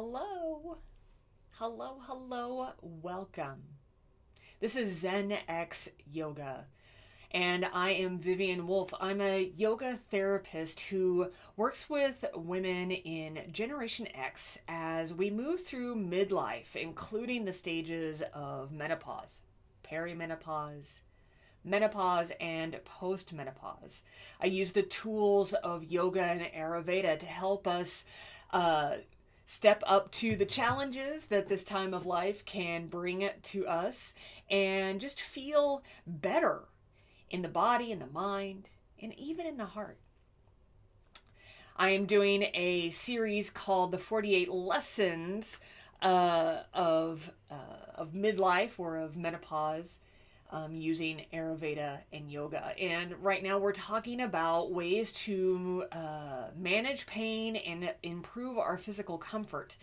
Hello. Hello. Welcome. This is Zen-X Yoga, and I am Vivian Wolf. I'm a yoga therapist who works with women in Generation X as we move through midlife, including the stages of menopause, perimenopause, menopause, and postmenopause. I use the tools of yoga and Ayurveda to help us step up to the challenges that this time of life can bring it to us and just feel better in the body, in the mind, and even in the heart. I am doing a series called The 48 Lessons of midlife or of menopause, using Ayurveda and yoga. And right now we're talking about ways to manage pain and improve our physical comfort.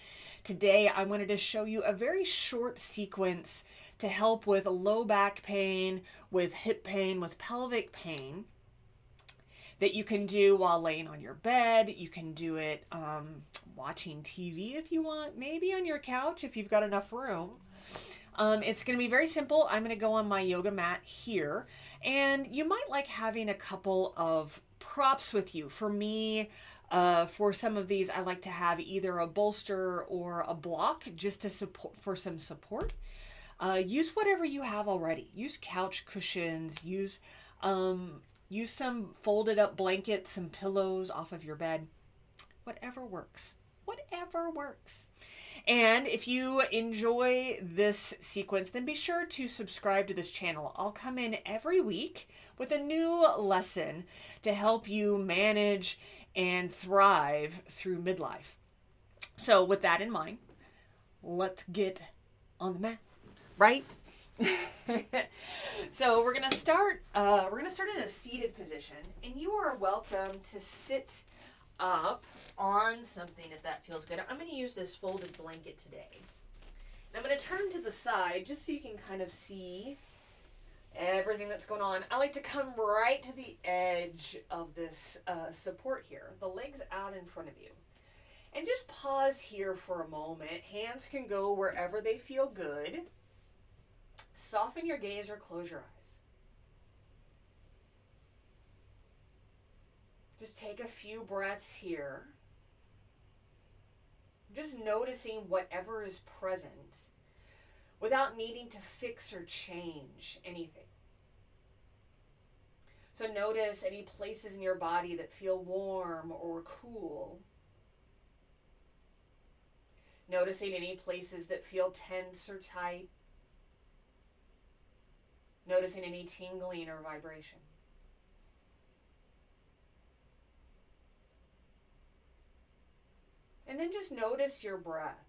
Today I wanted to show you a very short sequence to help with low back pain, with hip pain, with pelvic pain, that you can do while laying on your bed. You can do it watching TV if you want, maybe on your couch if you've got enough room. It's going to be very simple. I'm going to go on my yoga mat here, and you might like having a couple of props with you. For me, for some of these, I like to have either a bolster or a block just to support, for some support. Use whatever you have already. Use couch cushions. Use some folded up blankets, some pillows off of your bed. Whatever works. Whatever works. And if you enjoy this sequence, then be sure to subscribe to this channel. I'll come in every week with a new lesson to help you manage and thrive through midlife. So with that in mind, let's get on the mat, right? So we're gonna start in a seated position, and you are welcome to sit up on something if that feels good. I'm going to use this folded blanket today. And I'm going to turn to the side just so you can kind of see everything that's going on. I like to come right to the edge of this support here, the legs out in front of you. And just pause here for a moment. Hands can go wherever they feel good. Soften your gaze or close your eyes. Just take a few breaths here. Just noticing whatever is present without needing to fix or change anything. So notice any places in your body that feel warm or cool. Noticing any places that feel tense or tight. Noticing any tingling or vibration. And then just notice your breath.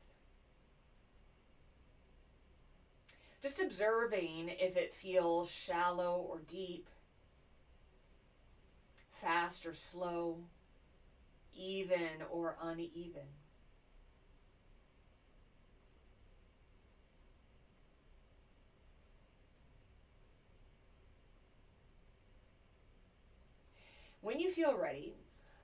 Just observing if it feels shallow or deep, fast or slow, even or uneven. When you feel ready,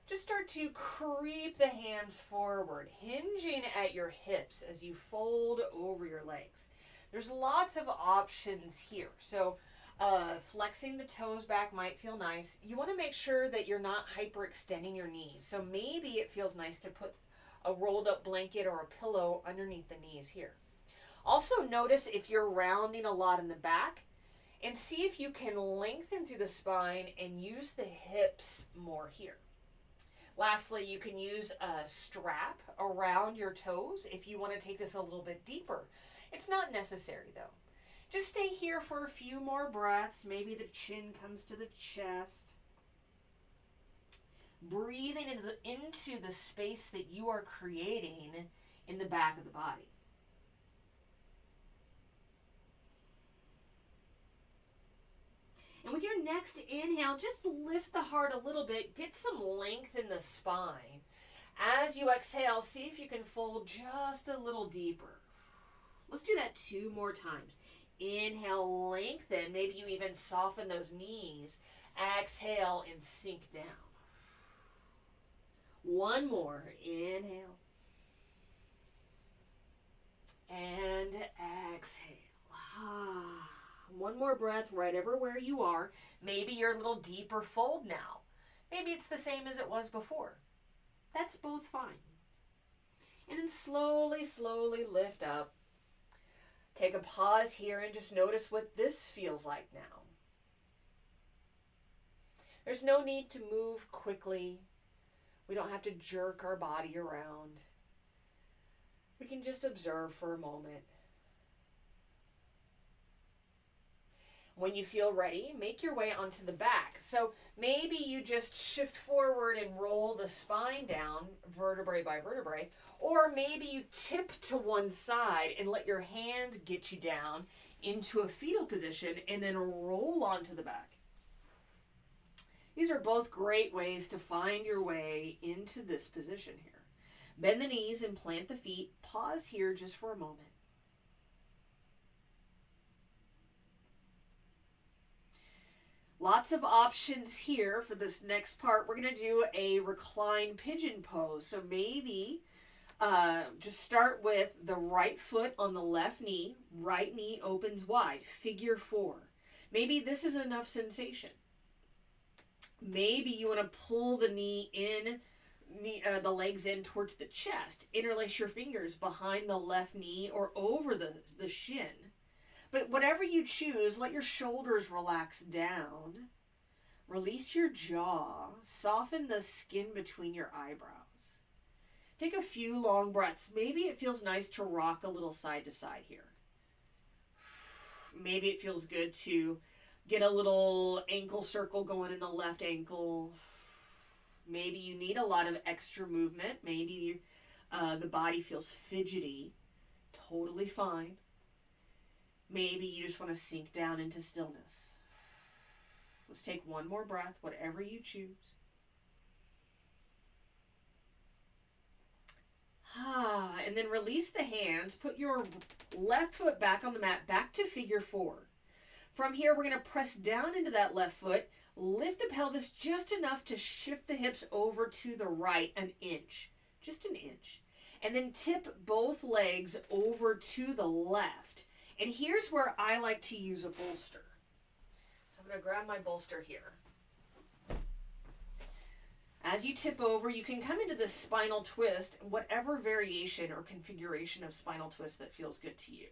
just start to creep the hands forward, hinging at your hips as you fold over your legs. There's lots of options here. So flexing the toes back might feel nice. You want to make sure that you're not hyperextending your knees. So maybe it feels nice to put a rolled up blanket or a pillow underneath the knees here. Also notice if you're rounding a lot in the back, and see if you can lengthen through the spine and use the hips more here. Lastly, you can use a strap around your toes if you want to take this a little bit deeper. It's not necessary though. Just stay here for a few more breaths. Maybe the chin comes to the chest. Breathing into the space that you are creating in the back of the body. And with your next inhale, just lift the heart a little bit. Get some length in the spine. As you exhale, see if you can fold just a little deeper. Let's do that 2 more times. Inhale, lengthen. Maybe you even soften those knees. Exhale and sink down. One more. Inhale. And exhale. One more breath right everywhere you are. Maybe you're a little deeper fold now. Maybe it's the same as it was before. That's both fine. And then slowly, slowly lift up. Take a pause here and just notice what this feels like now. There's no need to move quickly. We don't have to jerk our body around. We can just observe for a moment. When you feel ready, make your way onto the back. So maybe you just shift forward and roll the spine down, vertebrae by vertebrae, or maybe you tip to one side and let your hand get you down into a fetal position and then roll onto the back. These are both great ways to find your way into this position here. Bend the knees and plant the feet. Pause here just for a moment. Lots of options here for this next part. We're going to do a reclined pigeon pose. So maybe just start with the right foot on the left knee. Right knee opens wide. Figure 4. Maybe this is enough sensation. Maybe you want to pull the knee in, the legs in towards the chest. Interlace your fingers behind the left knee or over the shin. But whatever you choose, let your shoulders relax down. Release your jaw. Soften the skin between your eyebrows. Take a few long breaths. Maybe it feels nice to rock a little side to side here. Maybe it feels good to get a little ankle circle going in the left ankle. Maybe you need a lot of extra movement. Maybe the body feels fidgety. Totally fine. Maybe you just want to sink down into stillness. Let's take one more breath, whatever you choose. And then release the hands. Put your left foot back on the mat, back to figure 4. From here, we're going to press down into that left foot. Lift the pelvis just enough to shift the hips over to the right an inch. Just an inch. And then tip both legs over to the left. And here's where I like to use a bolster. So I'm going to grab my bolster here. As you tip over, you can come into this spinal twist, whatever variation or configuration of spinal twist that feels good to you.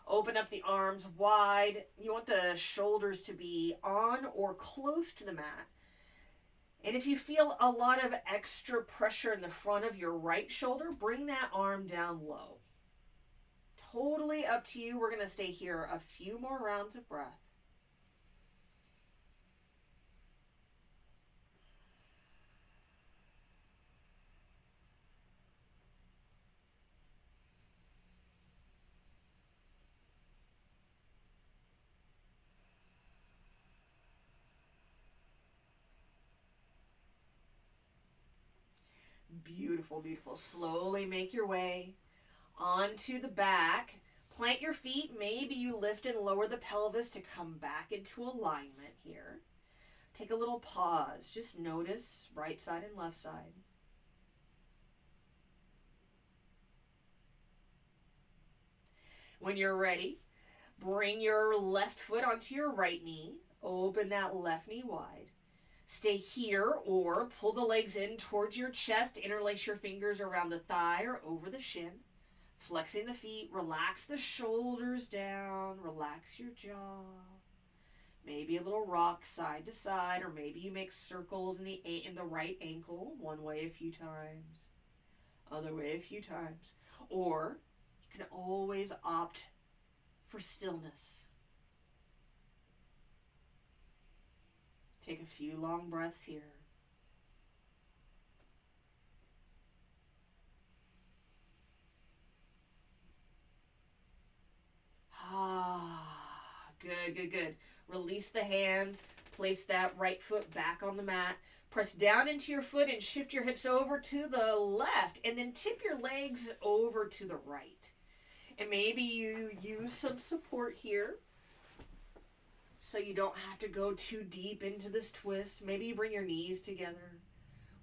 Open up the arms wide. You want the shoulders to be on or close to the mat. And if you feel a lot of extra pressure in the front of your right shoulder, bring that arm down low. Totally up to you. We're going to stay here a few more rounds of breath. Beautiful, beautiful. Slowly make your way onto the back. Plant your feet. Maybe you lift and lower the pelvis to come back into alignment here. Take a little pause. Just notice right side and left side. When you're ready, bring your left foot onto your right knee. Open that left knee wide. Stay here or pull the legs in towards your chest. Interlace your fingers around the thigh or over the shin. Flexing the feet. Relax the shoulders down. Relax your jaw. Maybe a little rock side to side, or maybe you make circles in the right ankle. One way a few times. Other way a few times. Or you can always opt for stillness. Take a few long breaths here. Good, good, good. Release the hands. Place that right foot back on the mat. Press down into your foot and shift your hips over to the left. And then tip your legs over to the right. And maybe you use some support here, so you don't have to go too deep into this twist. Maybe you bring your knees together.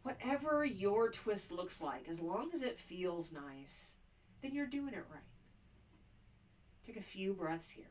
Whatever your twist looks like, as long as it feels nice, then you're doing it right. Take a few breaths here.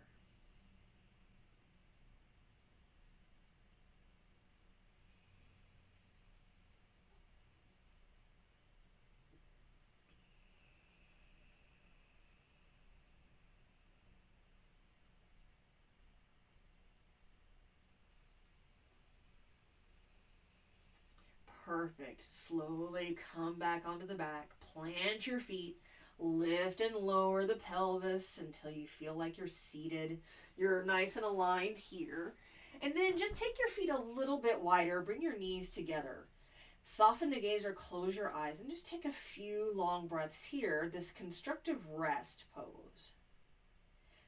Perfect. Slowly come back onto the back. Plant your feet. Lift and lower the pelvis until you feel like you're seated. You're nice and aligned here. And then just take your feet a little bit wider. Bring your knees together. Soften the gaze or close your eyes and just take a few long breaths here. This constructive rest pose.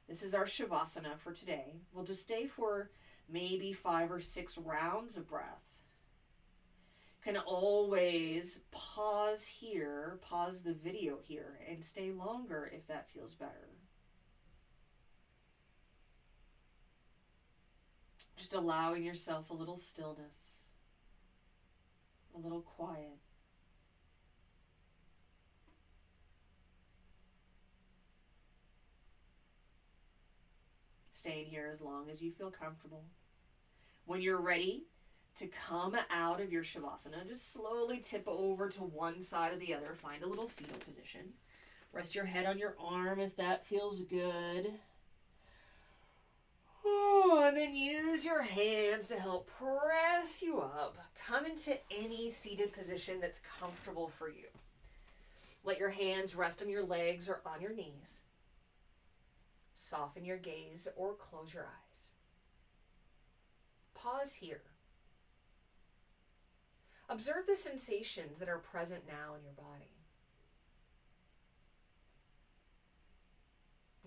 This is our Shavasana for today. We'll just stay for maybe 5 or 6 rounds of breath. Can always pause here, pause the video here, and stay longer if that feels better. Just allowing yourself a little stillness, a little quiet. Staying here as long as you feel comfortable. When you're ready to come out of your Shavasana, just slowly tip over to one side or the other. Find a little fetal position. Rest your head on your arm if that feels good. Oh, and then use your hands to help press you up. Come into any seated position that's comfortable for you. Let your hands rest on your legs or on your knees. Soften your gaze or close your eyes. Pause here. Observe the sensations that are present now in your body.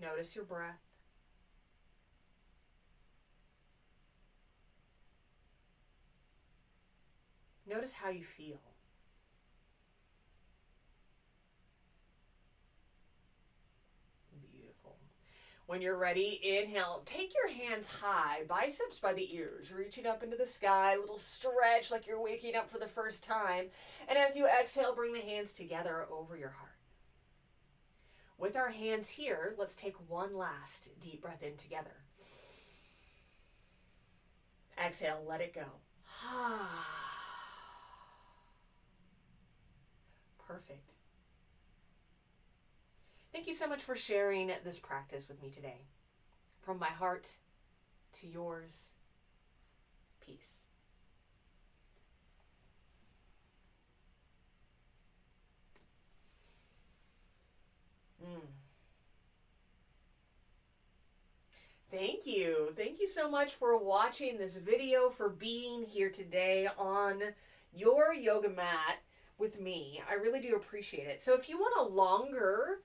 Notice your breath. Notice how you feel. Beautiful. When you're ready, inhale. Take your hands high, biceps by the ears, reaching up into the sky, a little stretch like you're waking up for the first time. And as you exhale, bring the hands together over your heart. With our hands here, let's take one last deep breath in together. Exhale, let it go. Perfect. Thank you so much for sharing this practice with me today. From my heart to yours, peace. Thank you. Thank you so much for watching this video, for being here today on your yoga mat with me. I really do appreciate it. So if you want a longer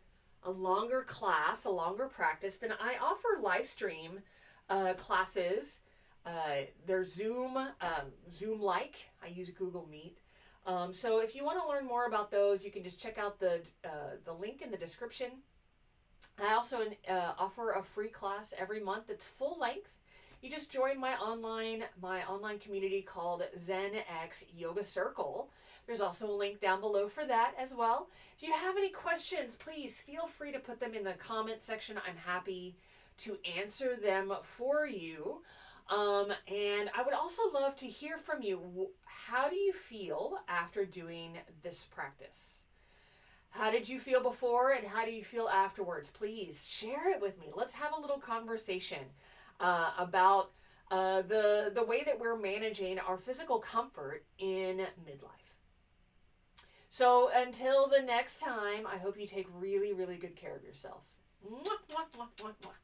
class, a longer practice, then I offer live stream classes. They're Zoom-like. I use Google Meet. So if you want to learn more about those, you can just check out the link in the description. I also offer a free class every month that's full length. You just join my online community called Zen-X Yoga Circle. There's also a link down below for that as well. If you have any questions, please feel free to put them in the comment section. I'm happy to answer them for you. And I would also love to hear from you. How do you feel after doing this practice? How did you feel before and how do you feel afterwards? Please share it with me. Let's have a little conversation about the way that we're managing our physical comfort in midlife. So until the next time, I hope you take really, really good care of yourself. Mwah, mwah, mwah, mwah, mwah.